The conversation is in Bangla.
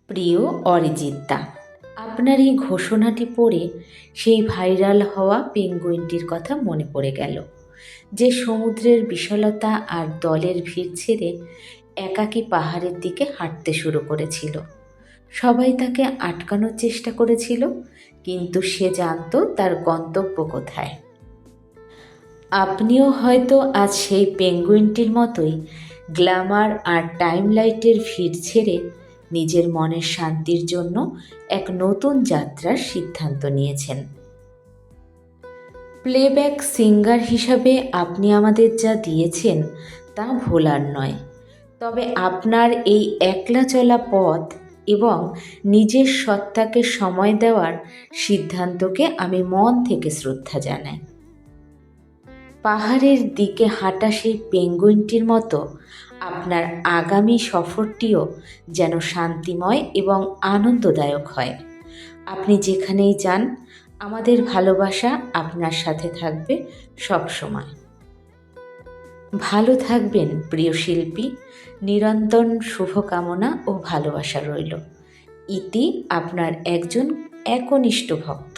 প্রিয় অরিজিৎ দা, আপনার এই ঘোষণাটি পড়ে সেই ভাইরাল হওয়া পেঙ্গুইনটির কথা মনে পড়ে গেল, যে সমুদ্রের বিশালতা আর দলের ভিড় ছেড়ে একাকী পাহাড়ের দিকে হাঁটতে শুরু করেছিল। সবাই তাকে আটকানোর চেষ্টা করেছিল, কিন্তু সে জানতো তার গন্তব্য কোথায়। আপনিও হয়তো আজ সেই পেঙ্গুইনটির মতোই গ্ল্যামার আর টাইমলাইটের ভিড় ছেড়ে নিজের মনের শান্তির জন্য এক নতুন যাত্রার সিদ্ধান্ত নিয়েছেন। প্লেব্যাক সিঙ্গার হিসাবে আপনি আমাদের যা দিয়েছেন তা ভোলার নয়, তবে আপনার এই একলা চলা পথ এবং নিজের সত্তাকে সময় দেওয়ার সিদ্ধান্তকে আমি মন থেকে শ্রদ্ধা জানাই। পাহাড়ের দিকে হাঁটা সেই পেঙ্গুইনটির মতো আপনার আগামী সফরটিও যেন শান্তিময় এবং আনন্দদায়ক হয়। আপনি যেখানেই যান, আমাদের ভালোবাসা আপনার সাথে থাকবে সব সময়। ভালো থাকবেন প্রিয় শিল্পী, নিরন্তর শুভকামনা ও ভালোবাসা রইল। ইতি আপনার একজন একনিষ্ঠ ভক্ত।